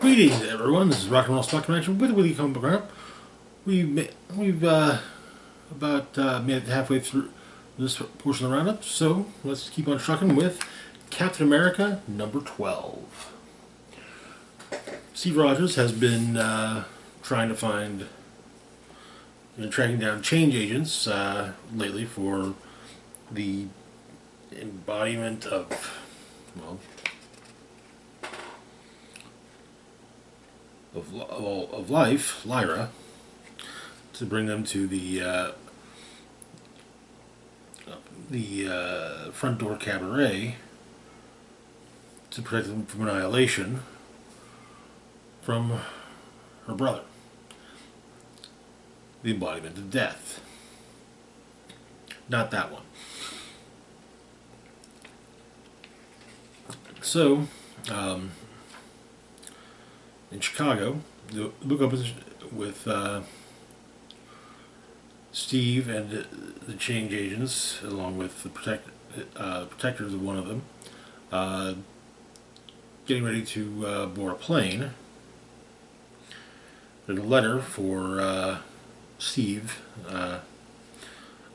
Greetings, everyone. This is Rock and Roll Stock Connection with Willie Comic Book Roundup. We've made it halfway through this portion of the roundup, so let's keep on trucking with Captain America number 12. Steve Rogers has been tracking down change agents lately for the embodiment of life, Lyra, to bring them to the front door cabaret to protect them from annihilation from her brother, the embodiment of death. Not that one. So, in Chicago, the book opens with Steve and the change agents, along with the protectors of one of them, getting ready to board a plane. There's a letter for Steve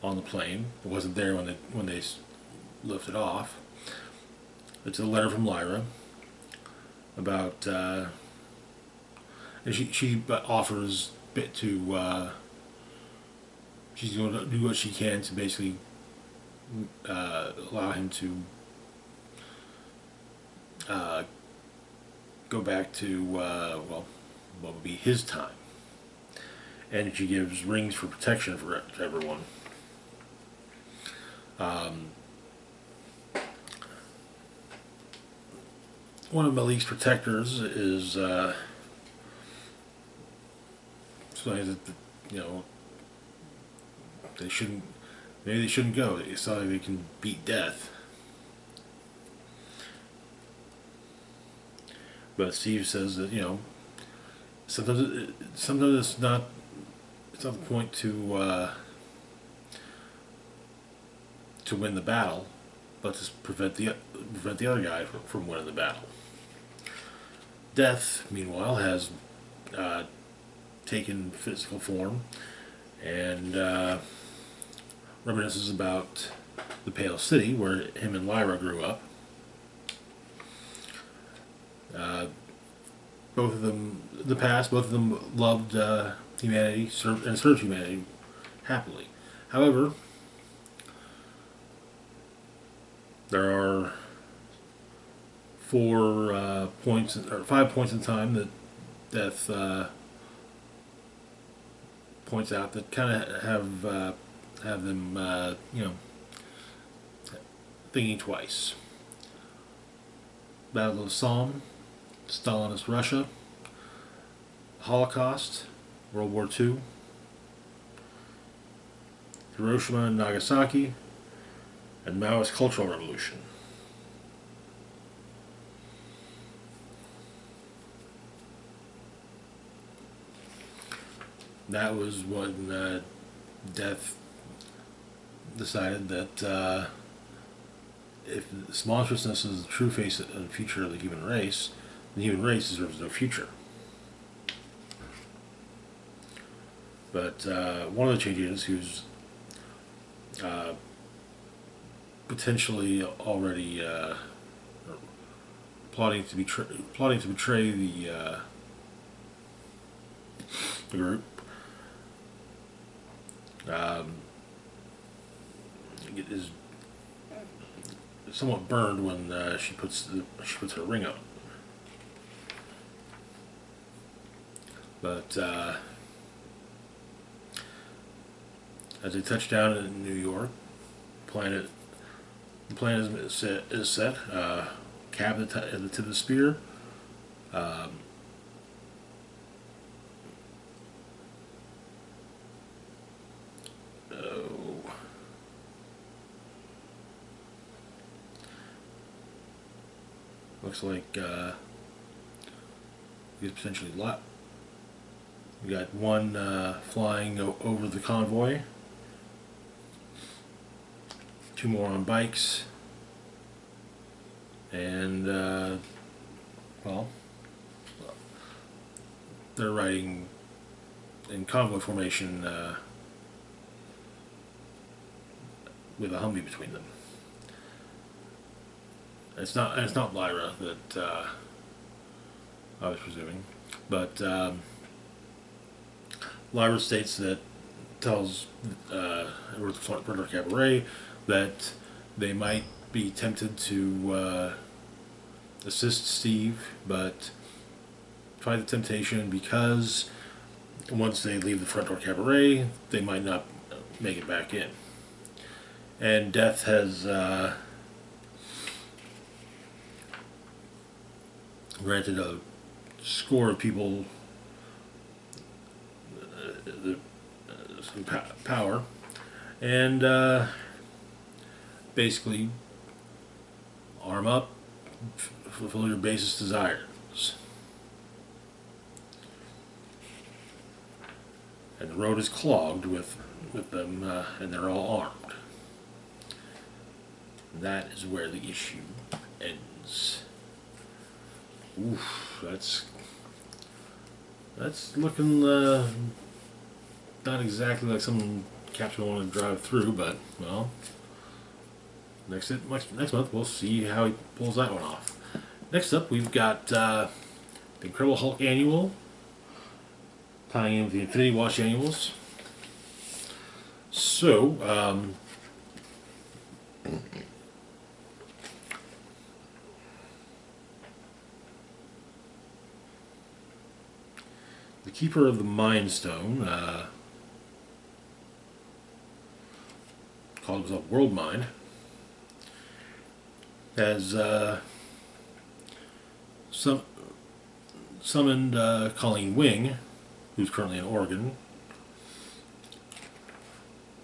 on the plane. It wasn't there when they lifted off. It's a letter from Lyra about, and she offers to. She's going to do what she can to basically allow him to go back to what would be his time, and she gives rings for protection for everyone. One of Malik's protectors is saying that maybe they shouldn't go. It's not like they can beat death. But Steve says that sometimes it's not the point to win the battle, but to prevent the other guy from winning the battle. Death, meanwhile, has taken physical form and reminisces about the Pale City, where him and Lyra grew up. Both of them loved humanity, served humanity happily. However, there are 5 points in time that Death points out that kind of have them thinking twice. Battle of Somme, Stalinist Russia, Holocaust, World War II, Hiroshima and Nagasaki, and Maoist Cultural Revolution. That was when Death decided that if this monstrousness is the true face and future of the human race deserves no future. But one of the change agents, who's potentially already plotting to betray the group, is somewhat burned when she puts her ring on. But as they touch down in New York, the plan is set. Cab at the tip of the spear. Looks like he's potentially lot. We got one flying over the convoy, 2 more on bikes, and well, they're riding in convoy formation with a Humvee between them. It's not Lyra that I was presuming, but Lyra states that tells Edward the Cabaret that they might be tempted to assist Steve, but fight the temptation because once they leave the front door cabaret, they might not make it back in. And Death has granted a score of people some power, and basically arm up, fulfill your basest desires. And the road is clogged with them, and they're all armed. That is where the issue ends. Oof, that's looking not exactly like some captain I want to drive through, but well, next month we'll see how he pulls that one off. Next up, we've got the Incredible Hulk Annual, tying in with the Infinity Watch Annuals. So, the Keeper of the Mind Stone, called himself World Mind, has summoned Colleen Wing, who's currently in Oregon.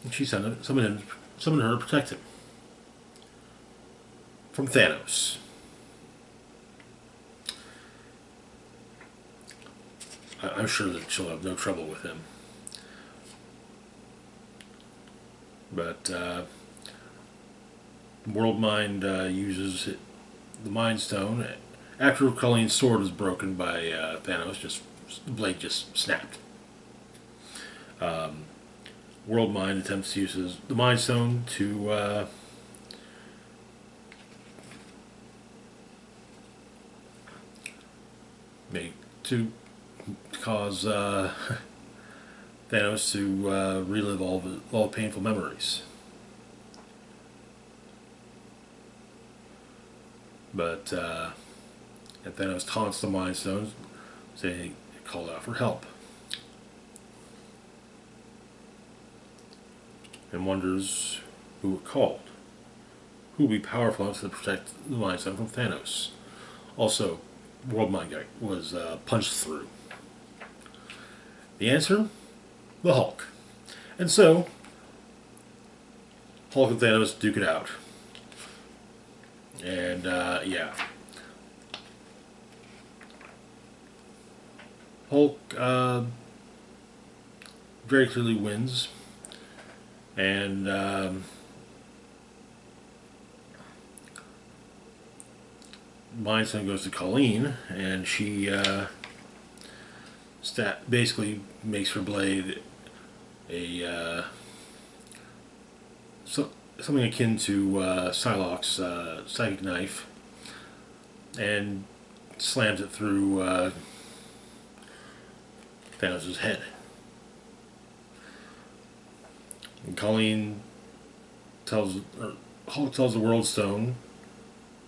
And she summoned her to protect him from Thanos. I'm sure that she'll have no trouble with him. But World Mind uses the Mind Stone after Colleen's sword is broken by Thanos. The blade just snapped. World Mind attempts to use the Mind Stone to cause Thanos to relive all painful memories. But and Thanos taunts the Mind Stones, saying he called out for help, and wonders who it called. Who would be powerful enough to protect the Mind Stone from Thanos? Also, World Mind Guy was punched through. The answer? The Hulk. And so, Hulk and Thanos duke it out. And, yeah. Hulk very clearly wins. And, Mind Stone goes to Colleen, and she basically makes her blade a something akin to Psylocke's psychic knife, and slams it through Thanos' head. And Hulk tells the World Stone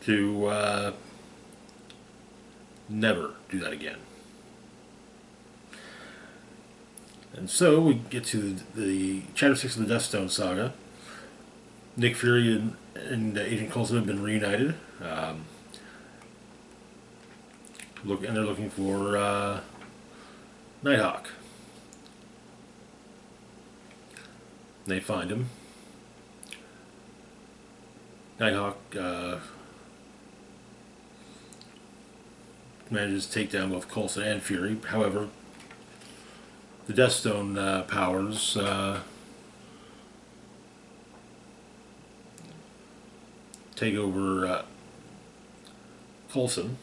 to never do that again. And so we get to the Chapter 6 of the Death Stone saga. Nick Fury and Agent Coulson have been reunited. And they're looking for Nighthawk. They find him. Nighthawk manages to take down both Coulson and Fury. However, the Death Stone powers take over Coulson,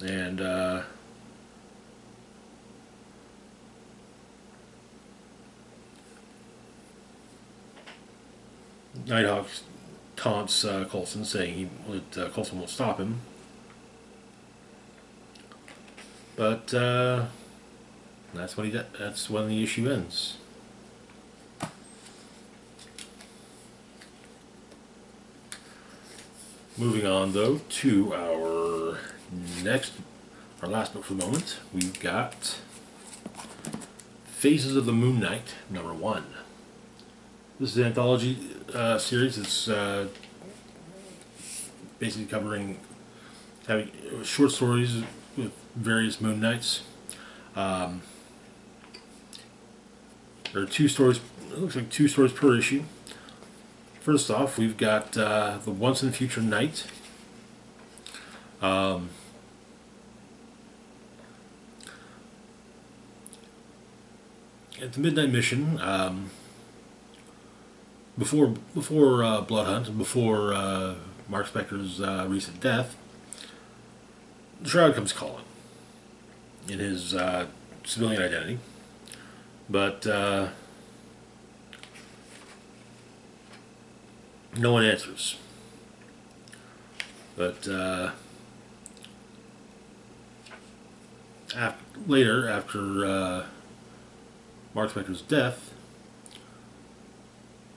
and Nighthawk taunts Coulson, saying Coulson won't stop him. But that's when that's when the issue ends. Moving on, though, to our last book for the moment, we've got Phases of the Moon Knight, #1. This is an anthology series. It's basically having short stories with various Moon Knights. There are 2 stories. It looks like 2 stories per issue. First off, we've got the Once in the Future Knight. At the Midnight Mission, before Blood Hunt and before Mark Spector's recent death, Shroud comes calling in his civilian identity, but no one answers. But later, after Mark Spector's death,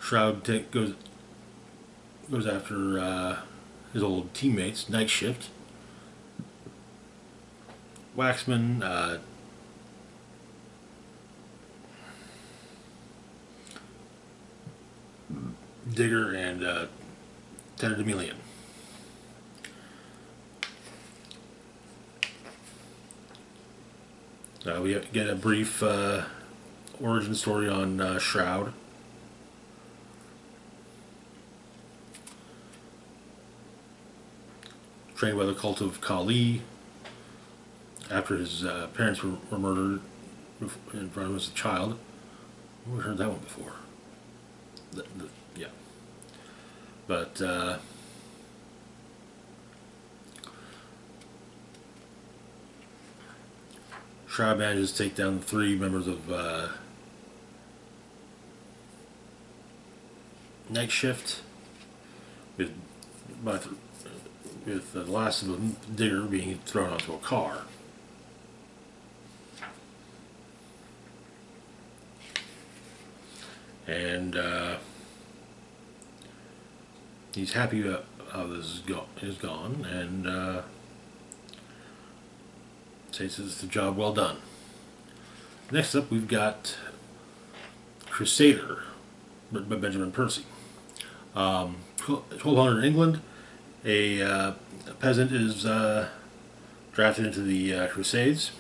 Shroud goes after his old teammates, Night Shift, Waxman, Digger, and Tatterdemelion. We get a brief origin story on Shroud. Trained by the cult of Kali after his parents were murdered in front of him as a child. We've heard that one before. Yeah. But Shroud manages to take down the 3 members of Night Shift, with the last of them, Digger, being thrown onto a car. And he's happy about how this is gone, and says it's a job well done. Next up, we've got Crusader by Benjamin Percy. 1200 in England, a peasant is drafted into the Crusades,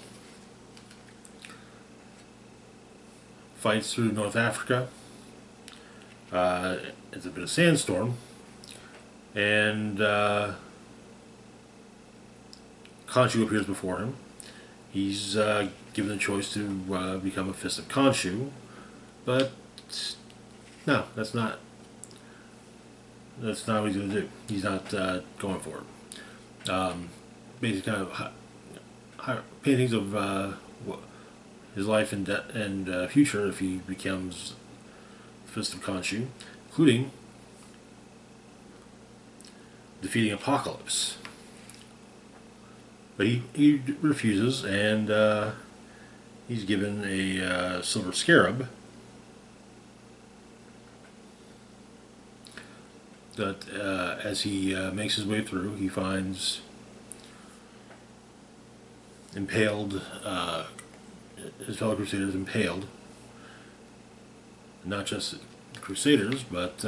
fights through North Africa. It's a bit of sandstorm, and Khonshu appears before him. He's given the choice to become a Fist of Khonshu, but no, that's not what he's going to do. He's not going for it. Basically, kind of paintings of his life and future if he becomes Fist of Khonshu, including defeating Apocalypse. But he refuses, and he's given a silver scarab that as he makes his way through, he finds impaled, his fellow Crusaders impaled. Not just the Crusaders, but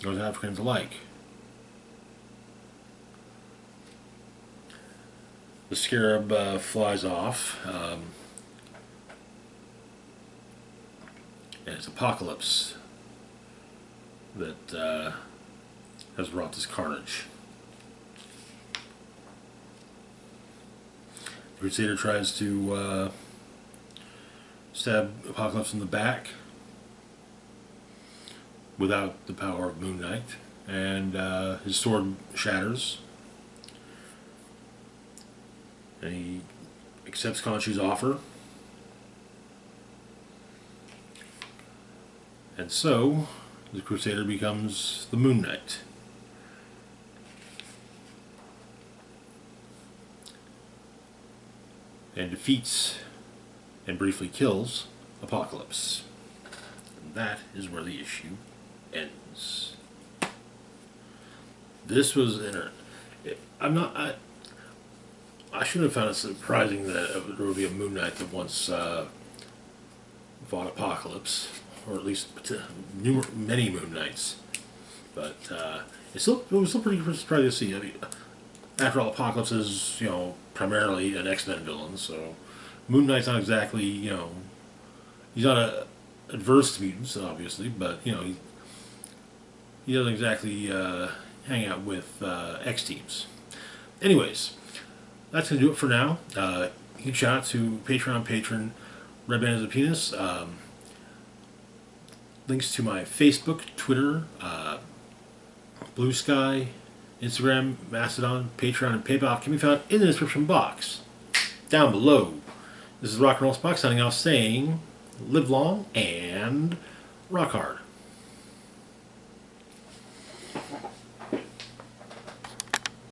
North Africans alike. The scarab flies off, and it's Apocalypse that has wrought this carnage. The Crusader tries to stab Apocalypse in the back without the power of Moon Knight, and his sword shatters. And he accepts Khonshu's offer. And so, the Crusader becomes the Moon Knight. And defeats and briefly kills Apocalypse. And that is where the issue ends. This was I shouldn't have found it surprising that there would be a Moon Knight that once fought Apocalypse, or at least many Moon Knights. But it was still pretty surprising to see. I mean, after all, Apocalypse is primarily an X-Men villain, so Moon Knight's not exactly he's not adverse to mutants, obviously, but he doesn't exactly hang out with X teams. Anyways, that's going to do it for now. Huge shout out to Patreon patron Red Band as a Penis. Links to my Facebook, Twitter, Blue Sky, Instagram, Mastodon, Patreon, and PayPal can be found in the description box down below. This is Rock and Roll Spock signing off saying, live long and rock hard.